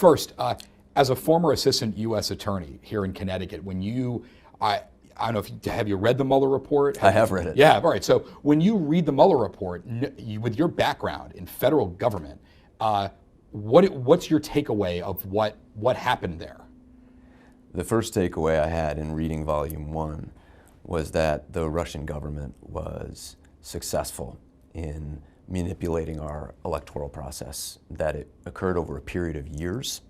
First, as a former assistant U.S. attorney here in Connecticut, when I don't know if have you read the Mueller Report? I have read it. Yeah, all right. So when you read the Mueller Report, with your background in federal government, what's your takeaway of what happened there? The first takeaway I had in reading Volume 1 was that the Russian government was successful in manipulating our electoral process, that it occurred over a period of years,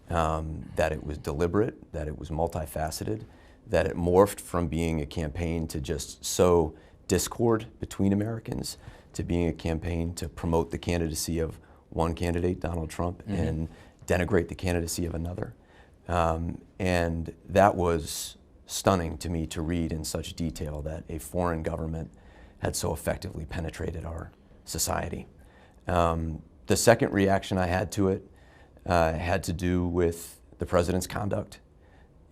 that it was deliberate, that it was multifaceted, that it morphed from being a campaign to just sow discord between Americans to being a campaign to promote the candidacy of one candidate, Donald Trump, and denigrate the candidacy of another. And that was stunning to me to read in such detail, that a foreign government had so effectively penetrated our society. The second reaction I had to it had to do with the president's conduct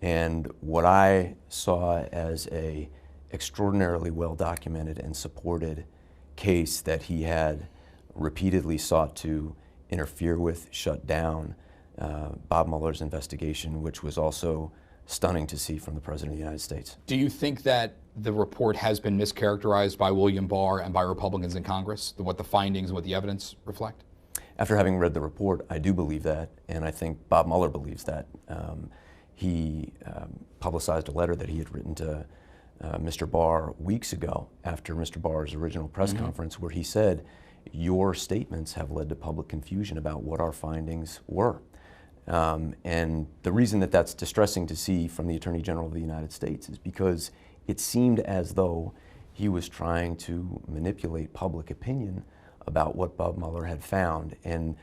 and what I saw as a extraordinarily well-documented and supported case that he had repeatedly sought to interfere with, shut down Bob Mueller's investigation, which was also stunning to see from the President of the United States. Do you think that the report has been mischaracterized by William Barr and by Republicans in Congress, what the findings and what the evidence reflect? After having read the report, I do believe that, and I think Bob Mueller believes that. He publicized a letter that he had written to Mr. Barr weeks ago after Mr. Barr's original press conference, where he said, your statements have led to public confusion about what our findings were. And the reason that that's distressing to see from the Attorney General of the United States is because it seemed as though he was trying to manipulate public opinion about what Bob Mueller had found. And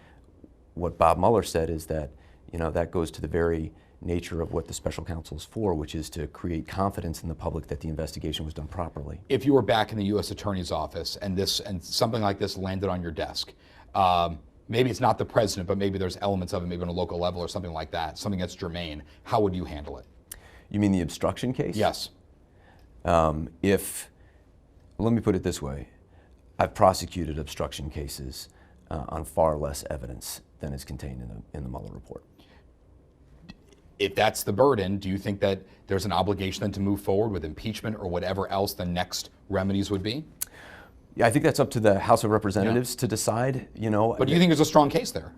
what Bob Mueller said is that, that goes to the very nature of what the special counsel is for, which is to create confidence in the public that the investigation was done properly. If you were back in the U.S. Attorney's office and something like this landed on your desk, maybe it's not the president, but maybe there's elements of it, maybe on a local level or something like that, something that's germane, how would you handle it? You mean the obstruction case? Yes. Let me put it this way. I've prosecuted obstruction cases on far less evidence than is contained in the Mueller report. If that's the burden, do you think that there's an obligation then to move forward with impeachment or whatever else the next remedies would be? Yeah, I think that's up to the House of Representatives to decide, But do you think there's a strong case there?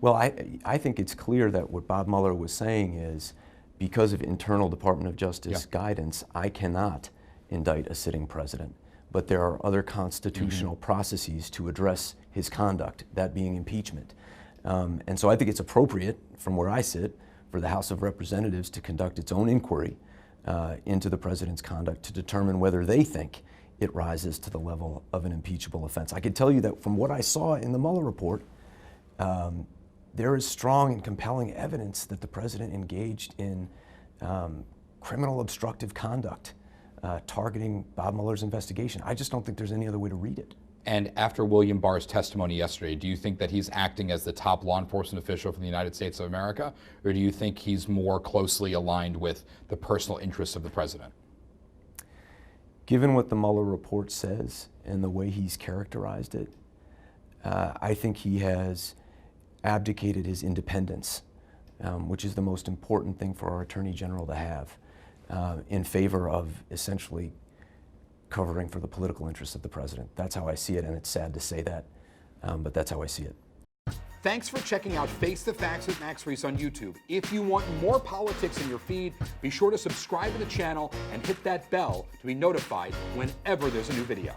Well, I think it's clear that what Bob Mueller was saying is, because of internal Department of Justice guidance, I cannot indict a sitting president. But there are other constitutional processes to address his conduct, that being impeachment. And so I think it's appropriate, from where I sit, for the House of Representatives to conduct its own inquiry into the president's conduct to determine whether they think it rises to the level of an impeachable offense. I can tell you that from what I saw in the Mueller report, there is strong and compelling evidence that the president engaged in criminal obstructive conduct targeting Bob Mueller's investigation. I just don't think there's any other way to read it. And after William Barr's testimony yesterday, do you think that he's acting as the top law enforcement official for the United States of America, or do you think he's more closely aligned with the personal interests of the president? Given what the Mueller report says and the way he's characterized it, I think he has abdicated his independence, which is the most important thing for our Attorney General to have, in favor of essentially covering for the political interests of the president. That's how I see it, and it's sad to say that, but that's how I see it. Thanks for checking out Face the Facts with Max Reiss on YouTube. If you want more politics in your feed, be sure to subscribe to the channel and hit that bell to be notified whenever there's a new video.